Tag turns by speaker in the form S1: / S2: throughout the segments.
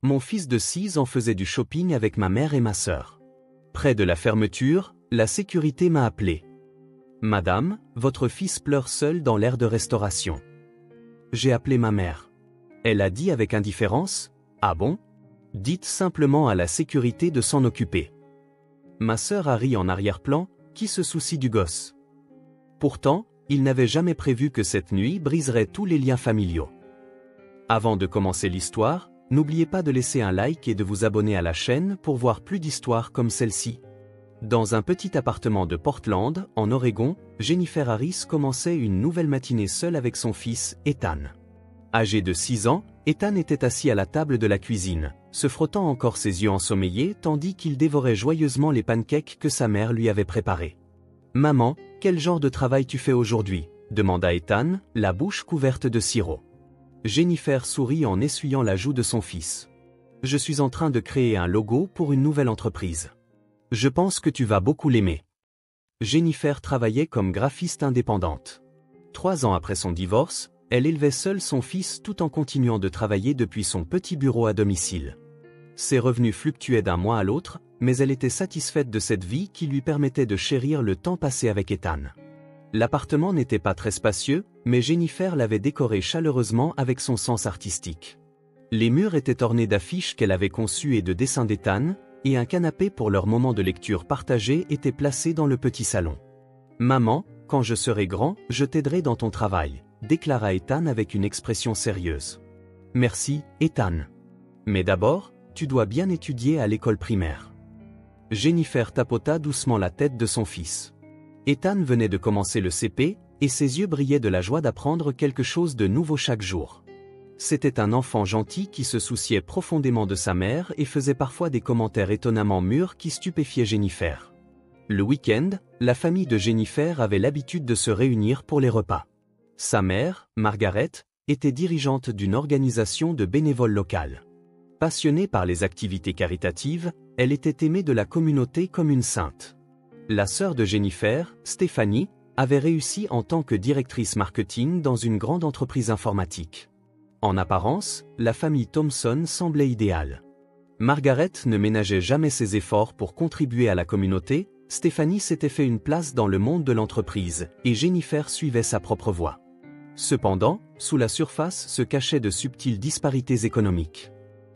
S1: mon fils de 6 ans faisait du shopping avec ma mère et ma sœur. Près de la fermeture, la sécurité m'a appelé. Madame, votre fils pleure seul dans l'aire de restauration. J'ai appelé ma mère. Elle a dit avec indifférence, ah bon? Dites simplement à la sécurité de s'en occuper. Ma sœur a ri en arrière-plan, qui se soucie du gosse? Pourtant, il n'avait jamais prévu que cette nuit briserait tous les liens familiaux. Avant de commencer l'histoire, n'oubliez pas de laisser un like et de vous abonner à la chaîne pour voir plus d'histoires comme celle-ci. Dans un petit appartement de Portland, en Oregon, Jennifer Harris commençait une nouvelle matinée seule avec son fils, Ethan. Âgé de 6 ans, Ethan était assis à la table de la cuisine, se frottant encore ses yeux ensommeillés tandis qu'il dévorait joyeusement les pancakes que sa mère lui avait préparés. « Maman, quel genre de travail tu fais aujourd'hui » demanda Ethan, la bouche couverte de sirop. Jennifer sourit en essuyant la joue de son fils. « Je suis en train de créer un logo pour une nouvelle entreprise. Je pense que tu vas beaucoup l'aimer. » Jennifer travaillait comme graphiste indépendante. 3 ans après son divorce, elle élevait seule son fils tout en continuant de travailler depuis son petit bureau à domicile. Ses revenus fluctuaient d'un mois à l'autre, mais elle était satisfaite de cette vie qui lui permettait de chérir le temps passé avec Ethan. L'appartement n'était pas très spacieux, mais Jennifer l'avait décoré chaleureusement avec son sens artistique. Les murs étaient ornés d'affiches qu'elle avait conçues et de dessins d'Ethan, et un canapé pour leur moment de lecture partagé était placé dans le petit salon. « Maman, quand je serai grand, je t'aiderai dans ton travail », déclara Ethan avec une expression sérieuse. « Merci, Ethan. Mais d'abord, tu dois bien étudier à l'école primaire. » Jennifer tapota doucement la tête de son fils. Ethan venait de commencer le CP, et ses yeux brillaient de la joie d'apprendre quelque chose de nouveau chaque jour. C'était un enfant gentil qui se souciait profondément de sa mère et faisait parfois des commentaires étonnamment mûrs qui stupéfiaient Jennifer. Le week-end, la famille de Jennifer avait l'habitude de se réunir pour les repas. Sa mère, Margaret, était dirigeante d'une organisation de bénévoles locale. Passionnée par les activités caritatives, elle était aimée de la communauté comme une sainte. La sœur de Jennifer, Stephanie, avait réussi en tant que directrice marketing dans une grande entreprise informatique. En apparence, la famille Thompson semblait idéale. Margaret ne ménageait jamais ses efforts pour contribuer à la communauté, Stephanie s'était fait une place dans le monde de l'entreprise, et Jennifer suivait sa propre voie. Cependant, sous la surface se cachaient de subtiles disparités économiques.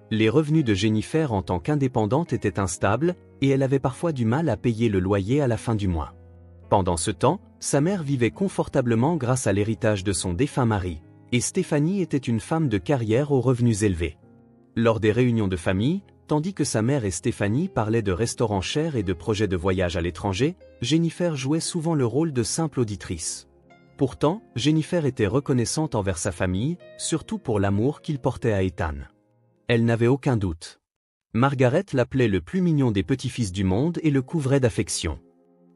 S1: Les revenus de Jennifer en tant qu'indépendante étaient instables, et elle avait parfois du mal à payer le loyer à la fin du mois. Pendant ce temps, sa mère vivait confortablement grâce à l'héritage de son défunt mari, et Stephanie était une femme de carrière aux revenus élevés. Lors des réunions de famille, tandis que sa mère et Stephanie parlaient de restaurants chers et de projets de voyage à l'étranger, Jennifer jouait souvent le rôle de simple auditrice. Pourtant, Jennifer était reconnaissante envers sa famille, surtout pour l'amour qu'il portait à Ethan. Elle n'avait aucun doute. Margaret l'appelait le plus mignon des petits-fils du monde et le couvrait d'affection.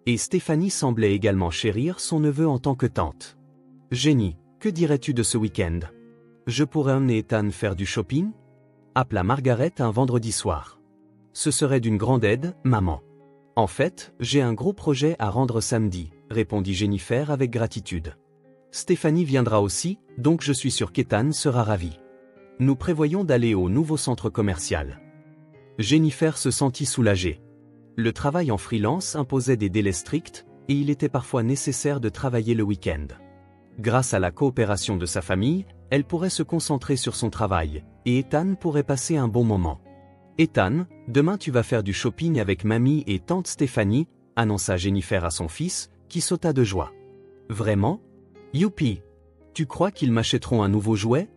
S1: Et Stephanie semblait également chérir son neveu en tant que tante. « Jenny, que dirais-tu de ce week-end? Je pourrais emmener Ethan faire du shopping ?» appela Margaret un vendredi soir. « Ce serait d'une grande aide, maman. »« En fait, j'ai un gros projet à rendre samedi, » répondit Jennifer avec gratitude. « Stephanie viendra aussi, donc je suis sûre qu'Ethan sera ravi. Nous prévoyons d'aller au nouveau centre commercial. » Jennifer se sentit soulagée. Le travail en freelance imposait des délais stricts, et il était parfois nécessaire de travailler le week-end. Grâce à la coopération de sa famille, elle pourrait se concentrer sur son travail, et Ethan pourrait passer un bon moment. « Ethan, demain tu vas faire du shopping avec mamie et tante Stéphanie », annonça Jennifer à son fils, qui sauta de joie. « Vraiment? Youpi! Tu crois qu'ils m'achèteront un nouveau jouet?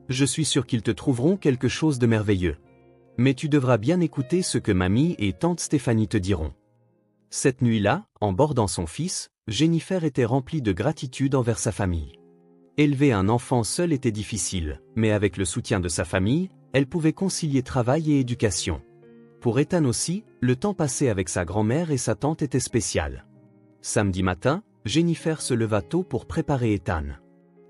S1: Je suis sûr qu'ils te trouveront quelque chose de merveilleux. Mais tu devras bien écouter ce que mamie et tante Stéphanie te diront. » Cette nuit-là, en bordant son fils, Jennifer était remplie de gratitude envers sa famille. Élever un enfant seul était difficile, mais avec le soutien de sa famille, elle pouvait concilier travail et éducation. Pour Ethan aussi, le temps passé avec sa grand-mère et sa tante était spécial. Samedi matin, Jennifer se leva tôt pour préparer Ethan.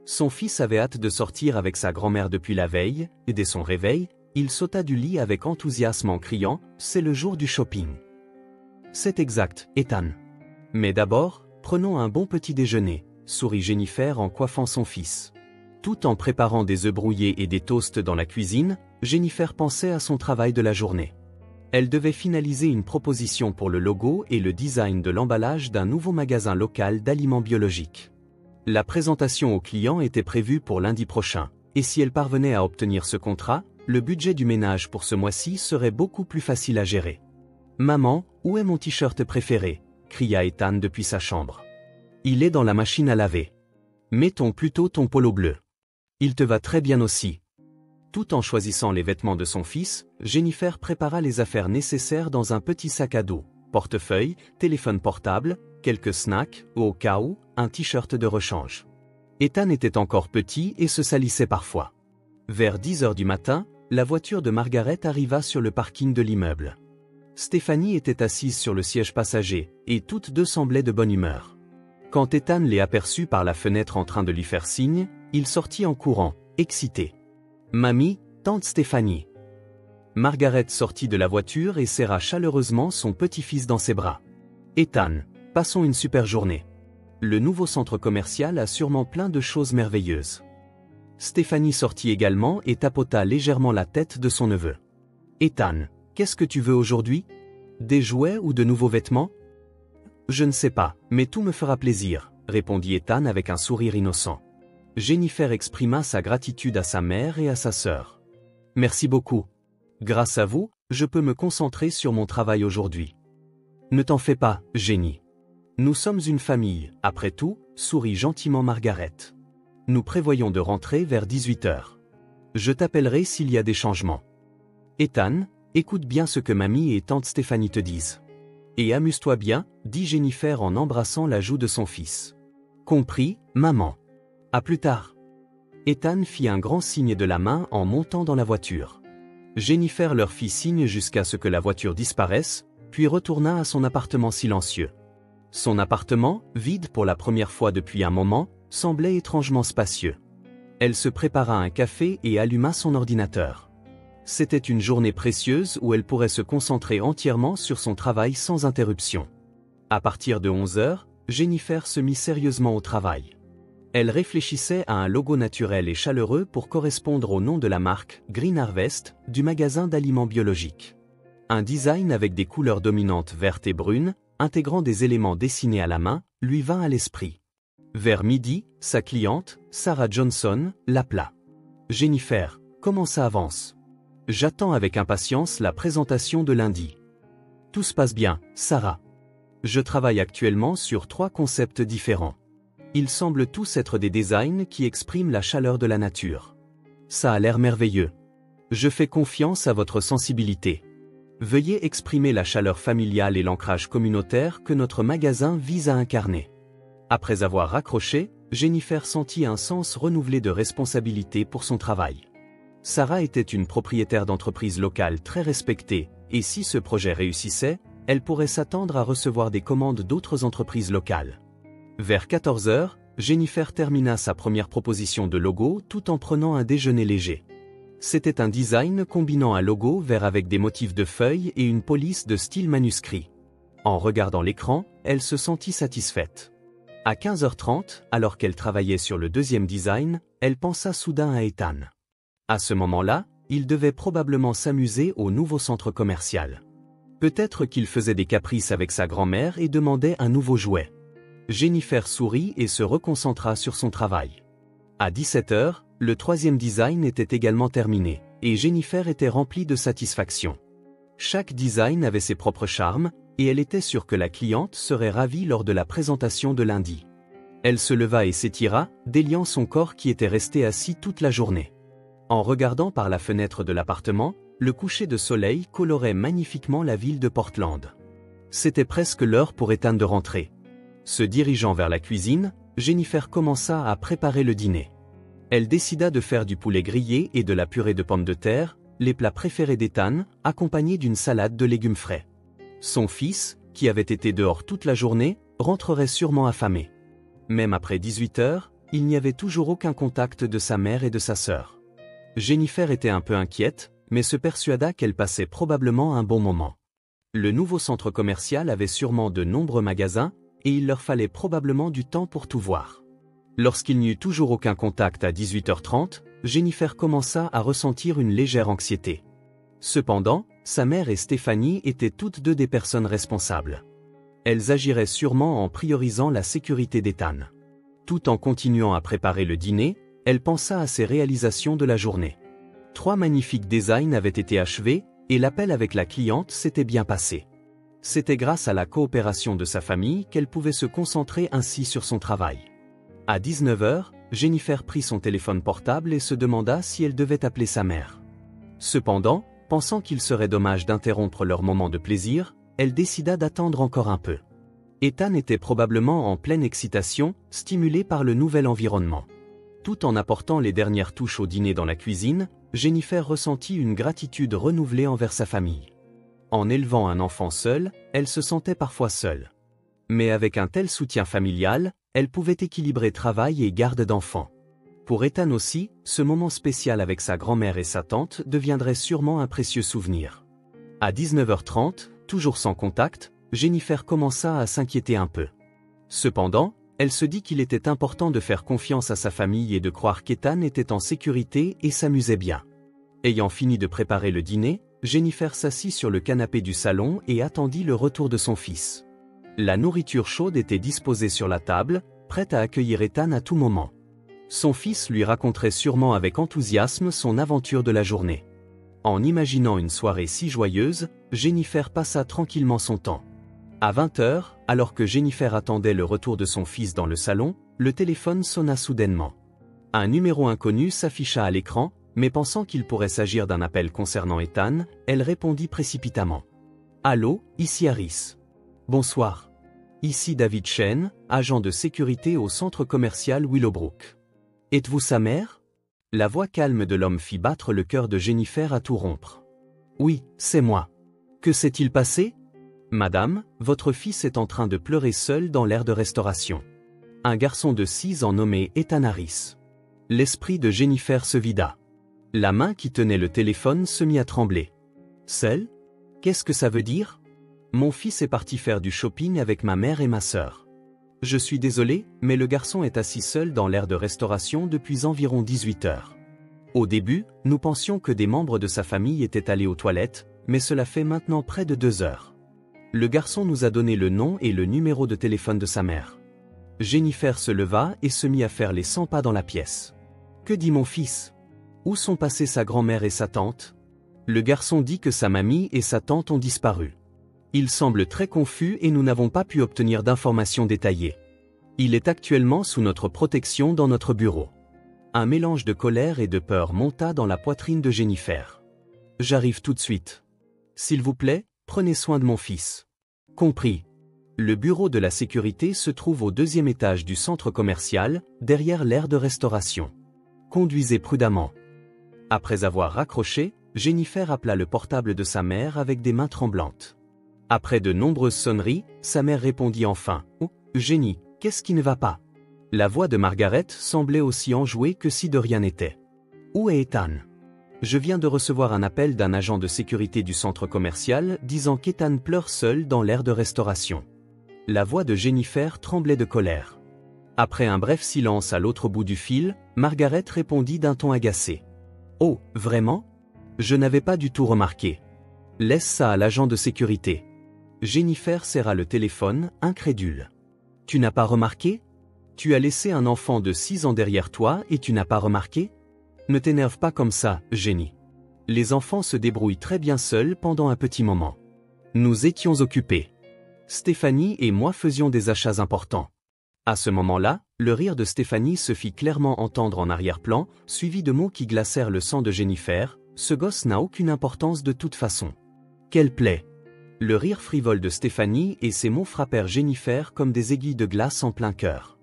S1: Son fils avait hâte de sortir avec sa grand-mère depuis la veille, et dès son réveil, il sauta du lit avec enthousiasme en criant « C'est le jour du shopping !» « C'est exact, Ethan. Mais d'abord, prenons un bon petit déjeuner », sourit Jennifer en coiffant son fils. Tout en préparant des œufs brouillés et des toasts dans la cuisine, Jennifer pensait à son travail de la journée. Elle devait finaliser une proposition pour le logo et le design de l'emballage d'un nouveau magasin local d'aliments biologiques. La présentation aux clients était prévue pour lundi prochain, et si elle parvenait à obtenir ce contrat, le budget du ménage pour ce mois-ci serait beaucoup plus facile à gérer. « Maman, où est mon t-shirt préféré ?» cria Ethan depuis sa chambre. « Il est dans la machine à laver. Mettons plutôt ton polo bleu. Il te va très bien aussi. » Tout en choisissant les vêtements de son fils, Jennifer prépara les affaires nécessaires dans un petit sac à dos, portefeuille, téléphone portable, quelques snacks, ou au cas où, un t-shirt de rechange. Ethan était encore petit et se salissait parfois. Vers 10 heures du matin, la voiture de Margaret arriva sur le parking de l'immeuble. Stéphanie était assise sur le siège passager, et toutes deux semblaient de bonne humeur. Quand Ethan les aperçut par la fenêtre en train de lui faire signe, il sortit en courant, excité. « Mamie, tante Stéphanie. » Margaret sortit de la voiture et serra chaleureusement son petit-fils dans ses bras. « Ethan, passons une super journée. Le nouveau centre commercial a sûrement plein de choses merveilleuses. » Stéphanie sortit également et tapota légèrement la tête de son neveu. « Ethan, qu'est-ce que tu veux aujourd'hui? Des jouets ou de nouveaux vêtements? » « Je ne sais pas, mais tout me fera plaisir, » répondit Ethan avec un sourire innocent. Jennifer exprima sa gratitude à sa mère et à sa sœur. « Merci beaucoup. Grâce à vous, je peux me concentrer sur mon travail aujourd'hui. »« Ne t'en fais pas, Jenny. Nous sommes une famille, après tout, » sourit gentiment Margaret. « Nous prévoyons de rentrer vers 18 heures. Je t'appellerai s'il y a des changements. Ethan, écoute bien ce que mamie et tante Stéphanie te disent. Et amuse-toi bien, » dit Jennifer en embrassant la joue de son fils. « Compris, maman. À plus tard. » Ethan fit un grand signe de la main en montant dans la voiture. Jennifer leur fit signe jusqu'à ce que la voiture disparaisse, puis retourna à son appartement silencieux. Son appartement, vide pour la première fois depuis un moment, semblait étrangement spacieux. Elle se prépara un café et alluma son ordinateur. C'était une journée précieuse où elle pourrait se concentrer entièrement sur son travail sans interruption. À partir de 11 heures, Jennifer se mit sérieusement au travail. Elle réfléchissait à un logo naturel et chaleureux pour correspondre au nom de la marque Green Harvest du magasin d'aliments biologiques. Un design avec des couleurs dominantes vertes et brunes, intégrant des éléments dessinés à la main, lui vint à l'esprit. Vers midi, sa cliente, Sarah Johnson, l'appela. « Jennifer, comment ça avance ? J'attends avec impatience la présentation de lundi. » « Tout se passe bien, Sarah. Je travaille actuellement sur 3 concepts différents. Ils semblent tous être des designs qui expriment la chaleur de la nature. Ça a l'air merveilleux. Je fais confiance à votre sensibilité. Veuillez exprimer la chaleur familiale et l'ancrage communautaire que notre magasin vise à incarner. » Après avoir raccroché, Jennifer sentit un sens renouvelé de responsabilité pour son travail. Sarah était une propriétaire d'entreprise locale très respectée, et si ce projet réussissait, elle pourrait s'attendre à recevoir des commandes d'autres entreprises locales. Vers 14 heures, Jennifer termina sa première proposition de logo tout en prenant un déjeuner léger. C'était un design combinant un logo vert avec des motifs de feuilles et une police de style manuscrit. En regardant l'écran, elle se sentit satisfaite. À 15h30, alors qu'elle travaillait sur le deuxième design, elle pensa soudain à Ethan. À ce moment-là, il devait probablement s'amuser au nouveau centre commercial. Peut-être qu'il faisait des caprices avec sa grand-mère et demandait un nouveau jouet. Jennifer sourit et se reconcentra sur son travail. À 17h, le troisième design était également terminé, et Jennifer était remplie de satisfaction. Chaque design avait ses propres charmes, et elle était sûre que la cliente serait ravie lors de la présentation de lundi. Elle se leva et s'étira, déliant son corps qui était resté assis toute la journée. En regardant par la fenêtre de l'appartement, le coucher de soleil colorait magnifiquement la ville de Portland. C'était presque l'heure pour Ethan de rentrer. Se dirigeant vers la cuisine, Jennifer commença à préparer le dîner. Elle décida de faire du poulet grillé et de la purée de pommes de terre, les plats préférés d'Ethan, accompagnés d'une salade de légumes frais. Son fils, qui avait été dehors toute la journée, rentrerait sûrement affamé. Même après 18 heures, il n'y avait toujours aucun contact de sa mère et de sa sœur. Jennifer était un peu inquiète, mais se persuada qu'elle passait probablement un bon moment. Le nouveau centre commercial avait sûrement de nombreux magasins, et il leur fallait probablement du temps pour tout voir. Lorsqu'il n'y eut toujours aucun contact à 18h30, Jennifer commença à ressentir une légère anxiété. Cependant, sa mère et Stéphanie étaient toutes deux des personnes responsables. Elles agiraient sûrement en priorisant la sécurité d'Ethan. Tout en continuant à préparer le dîner, elle pensa à ses réalisations de la journée. 3 magnifiques designs avaient été achevés, et l'appel avec la cliente s'était bien passé. C'était grâce à la coopération de sa famille qu'elle pouvait se concentrer ainsi sur son travail. À 19h, Jennifer prit son téléphone portable et se demanda si elle devait appeler sa mère. Cependant, pensant qu'il serait dommage d'interrompre leur moment de plaisir, elle décida d'attendre encore un peu. Ethan était probablement en pleine excitation, stimulé par le nouvel environnement. Tout en apportant les dernières touches au dîner dans la cuisine, Jennifer ressentit une gratitude renouvelée envers sa famille. En élevant un enfant seul, elle se sentait parfois seule. Mais avec un tel soutien familial, elle pouvait équilibrer travail et garde d'enfants. Pour Ethan aussi, ce moment spécial avec sa grand-mère et sa tante deviendrait sûrement un précieux souvenir. À 19h30, toujours sans contact, Jennifer commença à s'inquiéter un peu. Cependant, elle se dit qu'il était important de faire confiance à sa famille et de croire qu'Ethan était en sécurité et s'amusait bien. Ayant fini de préparer le dîner, Jennifer s'assit sur le canapé du salon et attendit le retour de son fils. La nourriture chaude était disposée sur la table, prête à accueillir Ethan à tout moment. Son fils lui raconterait sûrement avec enthousiasme son aventure de la journée. En imaginant une soirée si joyeuse, Jennifer passa tranquillement son temps. À 20h, alors que Jennifer attendait le retour de son fils dans le salon, le téléphone sonna soudainement. Un numéro inconnu s'afficha à l'écran, mais pensant qu'il pourrait s'agir d'un appel concernant Ethan, elle répondit précipitamment. « Allô, ici Harris. Bonsoir. Ici David Chen, agent de sécurité au centre commercial Willowbrook. Êtes-vous sa mère ?» La voix calme de l'homme fit battre le cœur de Jennifer à tout rompre. « Oui, c'est moi. Que s'est-il passé ? » « Madame, votre fils est en train de pleurer seul dans l'aire de restauration. » Un garçon de 6 ans nommé Ethan Harris. L'esprit de Jennifer se vida. La main qui tenait le téléphone se mit à trembler. « Seul ? Qu'est-ce que ça veut dire ? Mon fils est parti faire du shopping avec ma mère et ma sœur. Je suis désolé, mais le garçon est assis seul dans l'aire de restauration depuis environ 18 heures. Au début, nous pensions que des membres de sa famille étaient allés aux toilettes, mais cela fait maintenant près de 2 heures. Le garçon nous a donné le nom et le numéro de téléphone de sa mère. » Jennifer se leva et se mit à faire les 100 pas dans la pièce. « Que dit mon fils ? Où sont passées sa grand-mère et sa tante ? » Le garçon dit que sa mamie et sa tante ont disparu. Il semble très confus et nous n'avons pas pu obtenir d'informations détaillées. Il est actuellement sous notre protection dans notre bureau. Un mélange de colère et de peur monta dans la poitrine de Jennifer. « J'arrive tout de suite. S'il vous plaît, prenez soin de mon fils. » Compris. Le bureau de la sécurité se trouve au 2e étage du centre commercial, derrière l'aire de restauration. Conduisez prudemment. Après avoir raccroché, Jennifer appela le portable de sa mère avec des mains tremblantes. Après de nombreuses sonneries, sa mère répondit enfin « Oh, Jenny, qu'est-ce qui ne va pas ?» La voix de Margaret semblait aussi enjouée que si de rien n'était. « Où est Ethan ? Je viens de recevoir un appel d'un agent de sécurité du centre commercial disant qu'Ethan pleure seul dans l'aire de restauration. » La voix de Jennifer tremblait de colère. Après un bref silence à l'autre bout du fil, Margaret répondit d'un ton agacé. « Oh, vraiment ? Je n'avais pas du tout remarqué. Laisse ça à l'agent de sécurité. » Jennifer serra le téléphone, incrédule. « Tu n'as pas remarqué ? Tu as laissé un enfant de 6 ans derrière toi et tu n'as pas remarqué ? Ne t'énerve pas comme ça, Jenny. Les enfants se débrouillent très bien seuls pendant un petit moment. Nous étions occupés. Stéphanie et moi faisions des achats importants. » À ce moment-là, le rire de Stéphanie se fit clairement entendre en arrière-plan, suivi de mots qui glacèrent le sang de Jennifer. « Ce gosse n'a aucune importance de toute façon. Quelle plaie !» Le rire frivole de Stéphanie et ses mots frappèrent Jennifer comme des aiguilles de glace en plein cœur.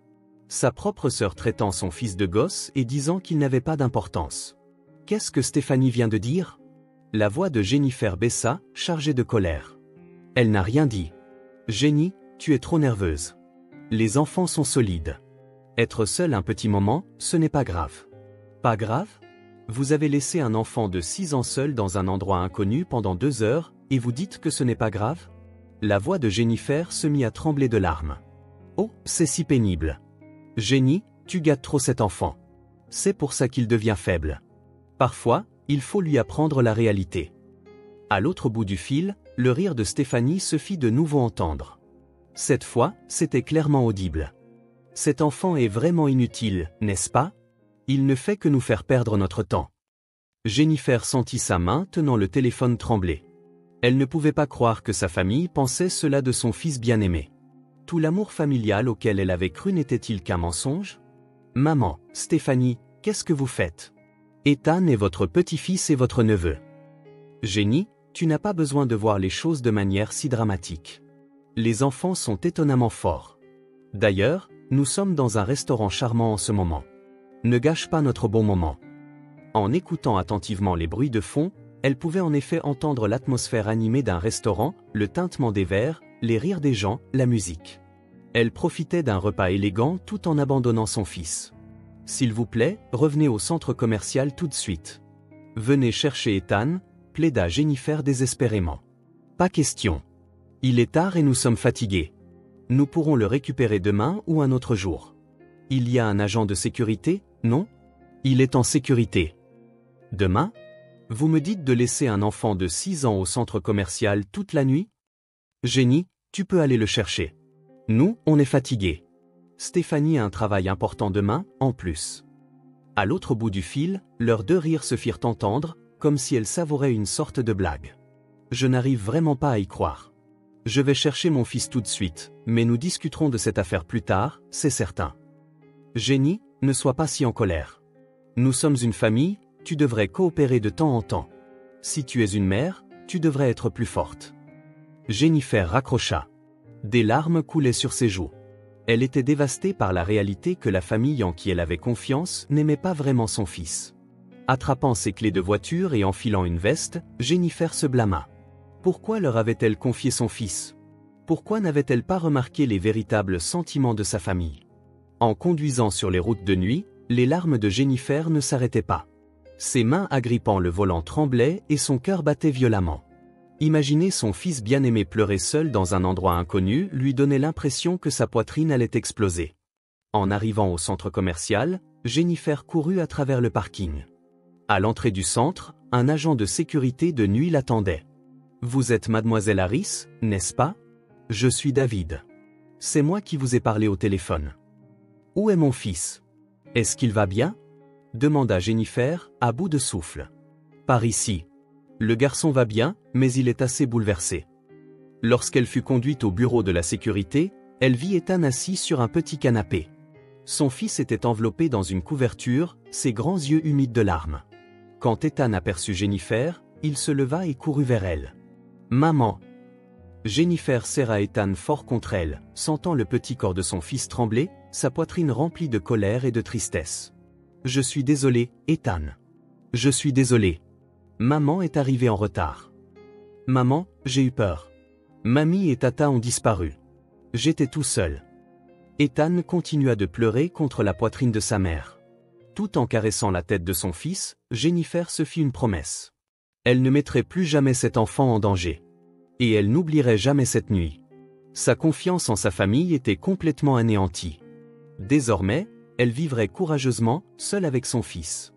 S1: Sa propre sœur traitant son fils de gosse et disant qu'il n'avait pas d'importance. Qu'est-ce que Stéphanie vient de dire ? La voix de Jennifer baissa, chargée de colère. Elle n'a rien dit. Jenny, tu es trop nerveuse. Les enfants sont solides. Être seul un petit moment, ce n'est pas grave. Pas grave ? Vous avez laissé un enfant de 6 ans seul dans un endroit inconnu pendant 2 heures, et vous dites que ce n'est pas grave ? La voix de Jennifer se mit à trembler de larmes. Oh, c'est si pénible. Jenny, Tu gâtes trop cet enfant. C'est pour ça qu'il devient faible. Parfois, il faut lui apprendre la réalité. À l'autre bout du fil, le rire de Stéphanie se fit de nouveau entendre. Cette fois, c'était clairement audible. Cet enfant est vraiment inutile, n'est-ce pas? Il ne fait que nous faire perdre notre temps. Jennifer sentit sa main tenant le téléphone trembler. Elle ne pouvait pas croire que sa famille pensait cela de son fils bien-aimé. Tout l'amour familial auquel elle avait cru n'était-il qu'un mensonge? Maman, Stéphanie, qu'est-ce que vous faites? Ethan est votre petit-fils et votre neveu. Jenny, tu n'as pas besoin de voir les choses de manière si dramatique. Les enfants sont étonnamment forts. D'ailleurs, nous sommes dans un restaurant charmant en ce moment. Ne gâche pas notre bon moment. En écoutant attentivement les bruits de fond, elle pouvait en effet entendre l'atmosphère animée d'un restaurant, le tintement des verres, les rires des gens, la musique. Elle profitait d'un repas élégant tout en abandonnant son fils. S'il vous plaît, revenez au centre commercial tout de suite. Venez chercher Ethan, plaida Jennifer désespérément. Pas question. Il est tard et nous sommes fatigués. Nous pourrons le récupérer demain ou un autre jour. Il y a un agent de sécurité, non? Il est en sécurité. Demain? Vous me dites de laisser un enfant de 6 ans au centre commercial toute la nuit? Jenny, tu peux aller le chercher. Nous, on est fatigués. Stéphanie a un travail important demain, en plus. À l'autre bout du fil, leurs deux rires se firent entendre, comme si elles savouraient une sorte de blague. Je n'arrive vraiment pas à y croire. Je vais chercher mon fils tout de suite, mais nous discuterons de cette affaire plus tard, c'est certain. Jenny, ne sois pas si en colère. Nous sommes une famille, tu devrais coopérer de temps en temps. Si tu es une mère, tu devrais être plus forte. Jennifer raccrocha. Des larmes coulaient sur ses joues. Elle était dévastée par la réalité que la famille en qui elle avait confiance n'aimait pas vraiment son fils. Attrapant ses clés de voiture et enfilant une veste, Jennifer se blâma. Pourquoi leur avait-elle confié son fils? Pourquoi n'avait-elle pas remarqué les véritables sentiments de sa famille? En conduisant sur les routes de nuit, les larmes de Jennifer ne s'arrêtaient pas. Ses mains agrippant le volant tremblaient et son cœur battait violemment. Imaginer son fils bien-aimé pleurer seul dans un endroit inconnu lui donnait l'impression que sa poitrine allait exploser. En arrivant au centre commercial, Jennifer courut à travers le parking. À l'entrée du centre, un agent de sécurité de nuit l'attendait. « Vous êtes mademoiselle Harris, n'est-ce pas? Je suis David. C'est moi qui vous ai parlé au téléphone. Où est mon fils? Est-ce qu'il va bien? » demanda Jennifer, à bout de souffle. « Par ici. Le garçon va bien, mais il est assez bouleversé. » Lorsqu'elle fut conduite au bureau de la sécurité, elle vit Ethan assis sur un petit canapé. Son fils était enveloppé dans une couverture, ses grands yeux humides de larmes. Quand Ethan aperçut Jennifer, il se leva et courut vers elle. « Maman !» Jennifer serra Ethan fort contre elle, sentant le petit corps de son fils trembler, sa poitrine remplie de colère et de tristesse. « Je suis désolée, Ethan. Je suis désolée. Maman est arrivée en retard. Maman, j'ai eu peur. Mamie et Tata ont disparu. J'étais tout seul. » Ethan continua de pleurer contre la poitrine de sa mère. Tout en caressant la tête de son fils, Jennifer se fit une promesse. Elle ne mettrait plus jamais cet enfant en danger. Et elle n'oublierait jamais cette nuit. Sa confiance en sa famille était complètement anéantie. Désormais, elle vivrait courageusement, seule avec son fils.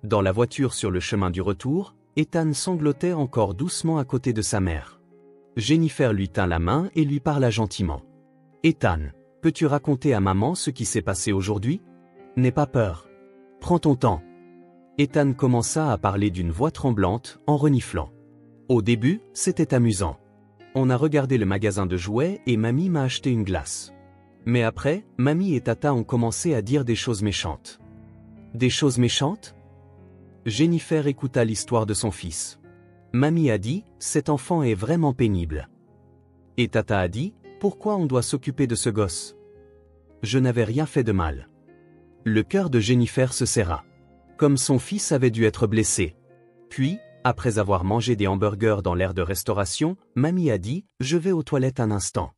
S1: Dans la voiture sur le chemin du retour, Ethan sanglotait encore doucement à côté de sa mère. Jennifer lui tint la main et lui parla gentiment. « Ethan, peux-tu raconter à maman ce qui s'est passé aujourd'hui? N'aie pas peur. Prends ton temps. » Ethan commença à parler d'une voix tremblante, en reniflant. Au début, c'était amusant. On a regardé le magasin de jouets et mamie m'a acheté une glace. Mais après, mamie et tata ont commencé à dire des choses méchantes. Des choses méchantes? Jennifer écouta l'histoire de son fils. Mamie a dit, cet enfant est vraiment pénible. Et tata a dit, pourquoi on doit s'occuper de ce gosse? Je n'avais rien fait de mal. Le cœur de Jennifer se serra. Comme son fils avait dû être blessé. Puis, après avoir mangé des hamburgers dans l'aire de restauration, mamie a dit, je vais aux toilettes un instant.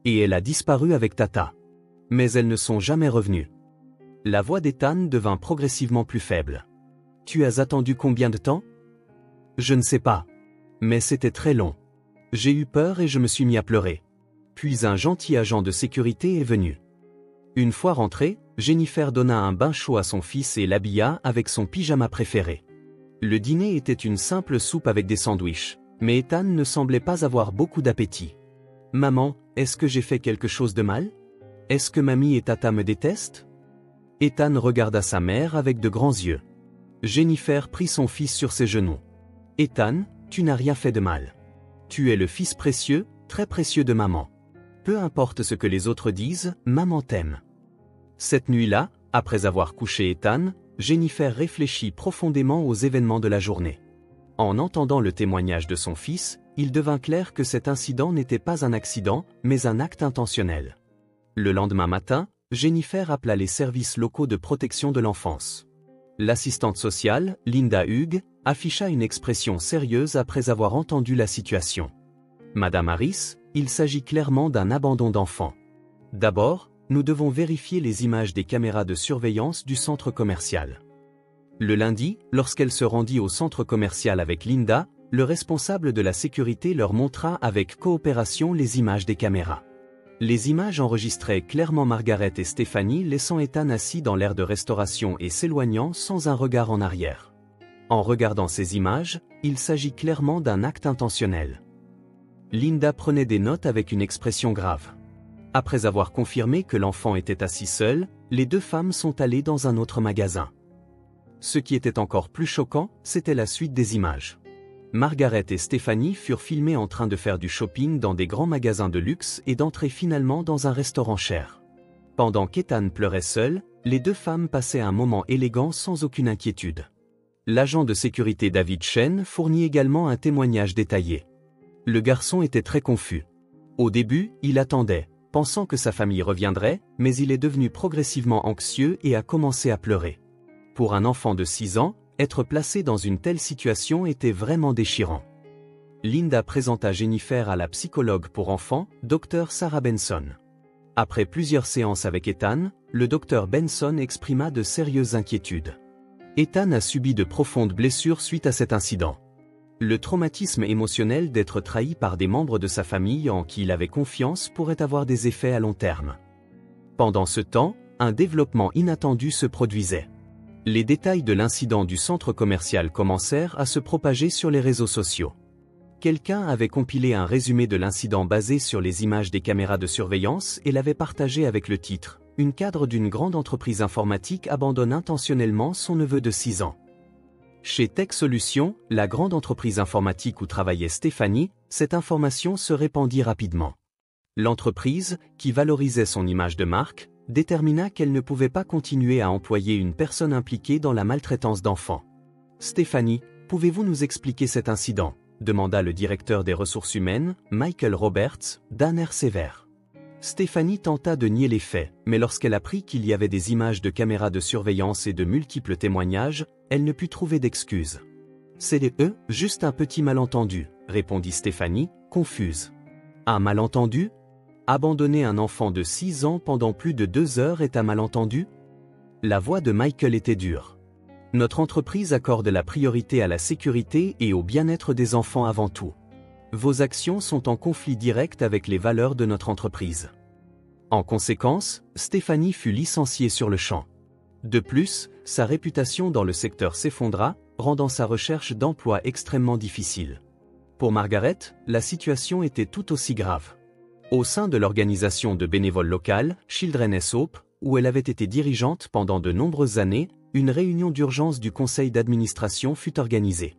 S1: Et elle a disparu avec tata. Mais elles ne sont jamais revenues. La voix d'Ethan devint progressivement plus faible. Tu as attendu combien de temps? Je ne sais pas. Mais c'était très long. J'ai eu peur et je me suis mis à pleurer. Puis un gentil agent de sécurité est venu. Une fois rentré, Jennifer donna un bain chaud à son fils et l'habilla avec son pyjama préféré. Le dîner était une simple soupe avec des sandwichs, mais Ethan ne semblait pas avoir beaucoup d'appétit. « Maman, est-ce que j'ai fait quelque chose de mal? Est-ce que mamie et tata me détestent ?» Ethan regarda sa mère avec de grands yeux. Jennifer prit son fils sur ses genoux. « Ethan, tu n'as rien fait de mal. Tu es le fils précieux, très précieux de maman. Peu importe ce que les autres disent, maman t'aime. » Cette nuit-là, après avoir couché Ethan, Jennifer réfléchit profondément aux événements de la journée. En entendant le témoignage de son fils, il devint clair que cet incident n'était pas un accident, mais un acte intentionnel. Le lendemain matin, Jennifer appela les services locaux de protection de l'enfance. L'assistante sociale, Linda Hughes, afficha une expression sérieuse après avoir entendu la situation. « Madame Harris, il s'agit clairement d'un abandon d'enfant. D'abord, nous devons vérifier les images des caméras de surveillance du centre commercial. » Le lundi, lorsqu'elle se rendit au centre commercial avec Linda, le responsable de la sécurité leur montra avec coopération les images des caméras. Les images enregistraient clairement Margaret et Stephanie laissant Ethan assis dans l'aire de restauration et s'éloignant sans un regard en arrière. En regardant ces images, il s'agit clairement d'un acte intentionnel. Linda prenait des notes avec une expression grave. Après avoir confirmé que l'enfant était assis seul, les deux femmes sont allées dans un autre magasin. Ce qui était encore plus choquant, c'était la suite des images. Margaret et Stephanie furent filmées en train de faire du shopping dans des grands magasins de luxe et d'entrer finalement dans un restaurant cher. Pendant qu'Ethan pleurait seul, les deux femmes passaient un moment élégant sans aucune inquiétude. L'agent de sécurité David Chen fournit également un témoignage détaillé. Le garçon était très confus. Au début, il attendait, pensant que sa famille reviendrait, mais il est devenu progressivement anxieux et a commencé à pleurer. Pour un enfant de 6 ans, être placé dans une telle situation était vraiment déchirant. Linda présenta Jennifer à la psychologue pour enfants, Dr Sarah Benson. Après plusieurs séances avec Ethan, le Dr Benson exprima de sérieuses inquiétudes. Ethan a subi de profondes blessures suite à cet incident. Le traumatisme émotionnel d'être trahi par des membres de sa famille en qui il avait confiance pourrait avoir des effets à long terme. Pendant ce temps, un développement inattendu se produisait. Les détails de l'incident du centre commercial commencèrent à se propager sur les réseaux sociaux. Quelqu'un avait compilé un résumé de l'incident basé sur les images des caméras de surveillance et l'avait partagé avec le titre « Une cadre d'une grande entreprise informatique abandonne intentionnellement son neveu de 6 ans ». Chez Tech Solutions, la grande entreprise informatique où travaillait Stephanie, cette information se répandit rapidement. L'entreprise, qui valorisait son image de marque, détermina qu'elle ne pouvait pas continuer à employer une personne impliquée dans la maltraitance d'enfants. « Stephanie, pouvez-vous nous expliquer cet incident ?» demanda le directeur des ressources humaines, Michael Roberts, d'un air sévère. Stephanie tenta de nier les faits, mais lorsqu'elle apprit qu'il y avait des images de caméras de surveillance et de multiples témoignages, elle ne put trouver d'excuses. « C'est juste un petit malentendu », répondit Stephanie, confuse. « Un malentendu ? Abandonner un enfant de 6 ans pendant plus de 2 heures est un malentendu ?» La voix de Michael était dure. « Notre entreprise accorde la priorité à la sécurité et au bien-être des enfants avant tout. Vos actions sont en conflit direct avec les valeurs de notre entreprise. » En conséquence, Stephanie fut licenciée sur le champ. De plus, sa réputation dans le secteur s'effondra, rendant sa recherche d'emploi extrêmement difficile. Pour Margaret, la situation était tout aussi grave. Au sein de l'organisation de bénévoles locale, Children's Hope, où elle avait été dirigeante pendant de nombreuses années, une réunion d'urgence du conseil d'administration fut organisée.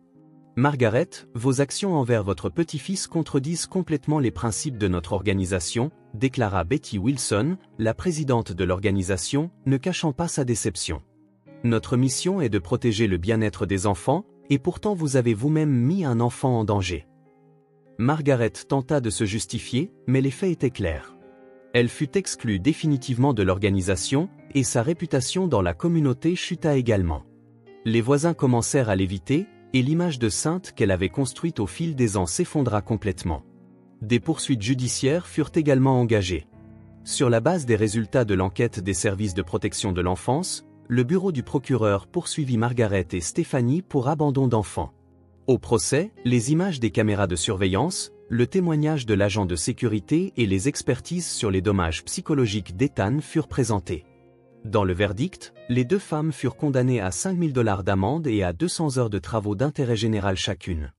S1: « Margaret, vos actions envers votre petit-fils contredisent complètement les principes de notre organisation », déclara Betty Wilson, la présidente de l'organisation, ne cachant pas sa déception. « Notre mission est de protéger le bien-être des enfants, et pourtant vous avez vous-même mis un enfant en danger. » Margaret tenta de se justifier, mais les faits étaient clairs. Elle fut exclue définitivement de l'organisation, et sa réputation dans la communauté chuta également. Les voisins commencèrent à l'éviter, et l'image de sainte qu'elle avait construite au fil des ans s'effondra complètement. Des poursuites judiciaires furent également engagées. Sur la base des résultats de l'enquête des services de protection de l'enfance, le bureau du procureur poursuivit Margaret et Stephanie pour abandon d'enfants. Au procès, les images des caméras de surveillance, le témoignage de l'agent de sécurité et les expertises sur les dommages psychologiques d'Ethan furent présentés. Dans le verdict, les deux femmes furent condamnées à 5 000 $ d'amende et à 200 heures de travaux d'intérêt général chacune.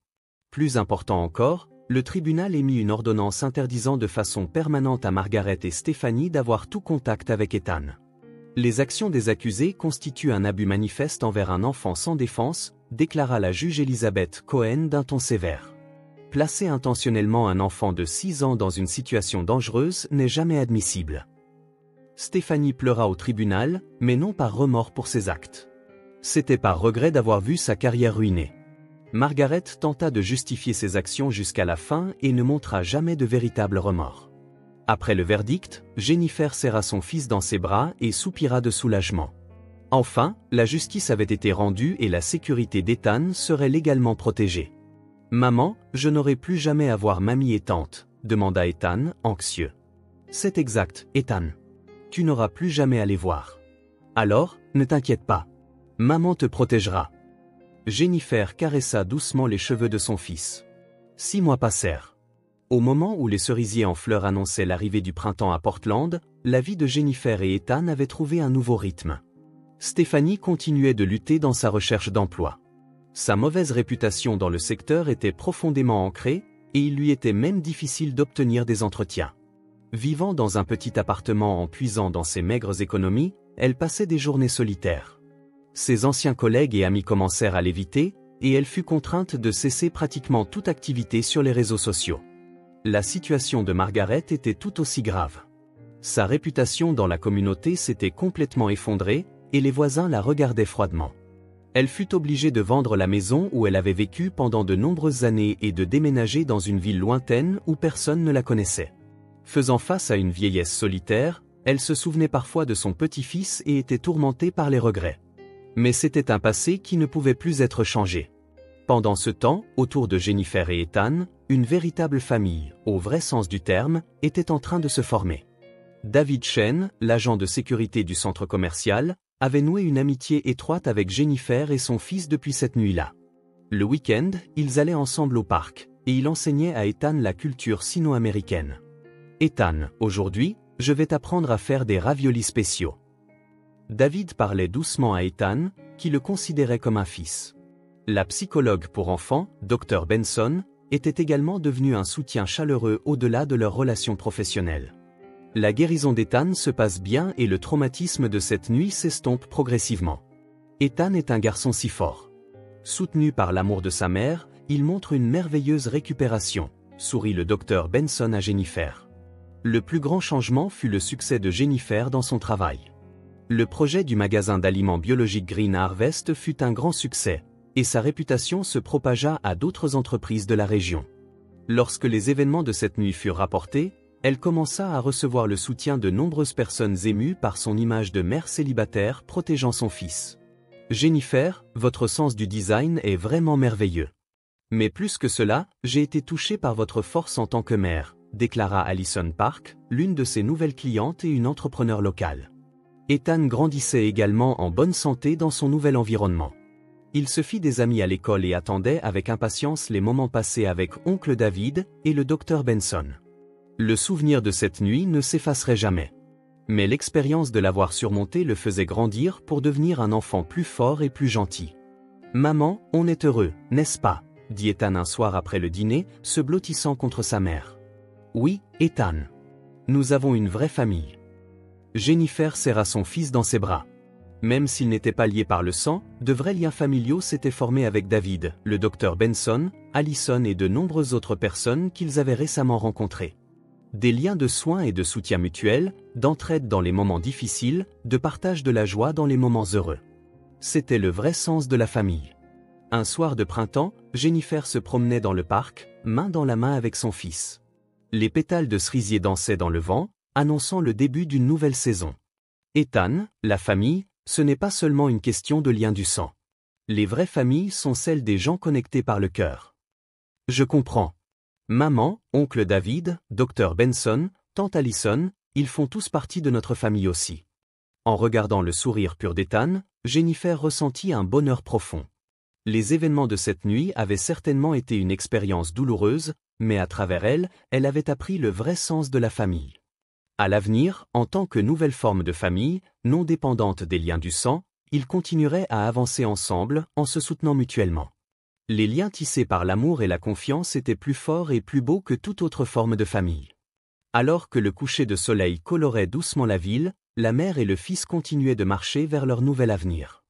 S1: Plus important encore, le tribunal émit une ordonnance interdisant de façon permanente à Margaret et Stephanie d'avoir tout contact avec Ethan. Les actions des accusés constituent un abus manifeste envers un enfant sans défense, déclara la juge Elizabeth Cohen d'un ton sévère. Placer intentionnellement un enfant de 6 ans dans une situation dangereuse n'est jamais admissible. Stephanie pleura au tribunal, mais non par remords pour ses actes. C'était par regret d'avoir vu sa carrière ruinée. Margaret tenta de justifier ses actions jusqu'à la fin et ne montra jamais de véritable remords. Après le verdict, Jennifer serra son fils dans ses bras et soupira de soulagement. Enfin, la justice avait été rendue et la sécurité d'Ethan serait légalement protégée. « Maman, je n'aurai plus jamais à voir mamie et tante », demanda Ethan, anxieux. « C'est exact, Ethan. Tu n'auras plus jamais à les voir. Alors, ne t'inquiète pas. Maman te protégera. » Jennifer caressa doucement les cheveux de son fils. 6 mois passèrent. Au moment où les cerisiers en fleurs annonçaient l'arrivée du printemps à Portland, la vie de Jennifer et Ethan avait trouvé un nouveau rythme. Stephanie continuait de lutter dans sa recherche d'emploi. Sa mauvaise réputation dans le secteur était profondément ancrée, et il lui était même difficile d'obtenir des entretiens. Vivant dans un petit appartement en puisant dans ses maigres économies, elle passait des journées solitaires. Ses anciens collègues et amis commencèrent à l'éviter, et elle fut contrainte de cesser pratiquement toute activité sur les réseaux sociaux. La situation de Margaret était tout aussi grave. Sa réputation dans la communauté s'était complètement effondrée, et les voisins la regardaient froidement. Elle fut obligée de vendre la maison où elle avait vécu pendant de nombreuses années et de déménager dans une ville lointaine où personne ne la connaissait. Faisant face à une vieillesse solitaire, elle se souvenait parfois de son petit-fils et était tourmentée par les regrets. Mais c'était un passé qui ne pouvait plus être changé. Pendant ce temps, autour de Jennifer et Ethan, une véritable famille, au vrai sens du terme, était en train de se former. David Chen, l'agent de sécurité du centre commercial, avait noué une amitié étroite avec Jennifer et son fils depuis cette nuit-là. Le week-end, ils allaient ensemble au parc, et il enseignait à Ethan la culture sino-américaine. « Ethan, aujourd'hui, je vais t'apprendre à faire des raviolis spéciaux. » David parlait doucement à Ethan, qui le considérait comme un fils. La psychologue pour enfants, Dr Benson, était également devenue un soutien chaleureux au-delà de leur relation professionnelle. La guérison d'Ethan se passe bien et le traumatisme de cette nuit s'estompe progressivement. Ethan est un garçon si fort. Soutenu par l'amour de sa mère, il montre une merveilleuse récupération, sourit le docteur Benson à Jennifer. Le plus grand changement fut le succès de Jennifer dans son travail. Le projet du magasin d'aliments biologiques Green Harvest fut un grand succès, et sa réputation se propagea à d'autres entreprises de la région. Lorsque les événements de cette nuit furent rapportés, elle commença à recevoir le soutien de nombreuses personnes émues par son image de mère célibataire protégeant son fils. « Jennifer, votre sens du design est vraiment merveilleux. Mais plus que cela, j'ai été touchée par votre force en tant que mère », déclara Alison Park, l'une de ses nouvelles clientes et une entrepreneur locale. Ethan grandissait également en bonne santé dans son nouvel environnement. Il se fit des amis à l'école et attendait avec impatience les moments passés avec oncle David et le docteur Benson. Le souvenir de cette nuit ne s'effacerait jamais. Mais l'expérience de l'avoir surmonté le faisait grandir pour devenir un enfant plus fort et plus gentil. « Maman, on est heureux, n'est-ce pas ?» dit Ethan un soir après le dîner, se blottissant contre sa mère. « Oui, Ethan. Nous avons une vraie famille. » Jennifer serra son fils dans ses bras. Même s'ils n'étaient pas liés par le sang, de vrais liens familiaux s'étaient formés avec David, le docteur Benson, Alison et de nombreuses autres personnes qu'ils avaient récemment rencontrées. Des liens de soins et de soutien mutuel, d'entraide dans les moments difficiles, de partage de la joie dans les moments heureux. C'était le vrai sens de la famille. Un soir de printemps, Jennifer se promenait dans le parc, main dans la main avec son fils. Les pétales de cerisier dansaient dans le vent, annonçant le début d'une nouvelle saison. Ethan, la famille, ce n'est pas seulement une question de lien du sang. Les vraies familles sont celles des gens connectés par le cœur. Je comprends. Maman, oncle David, docteur Benson, tante Alison, ils font tous partie de notre famille aussi. En regardant le sourire pur d'Ethan, Jennifer ressentit un bonheur profond. Les événements de cette nuit avaient certainement été une expérience douloureuse, mais à travers elle, elle avait appris le vrai sens de la famille. À l'avenir, en tant que nouvelle forme de famille, non dépendante des liens du sang, ils continueraient à avancer ensemble, en se soutenant mutuellement. Les liens tissés par l'amour et la confiance étaient plus forts et plus beaux que toute autre forme de famille. Alors que le coucher de soleil colorait doucement la ville, la mère et le fils continuaient de marcher vers leur nouvel avenir.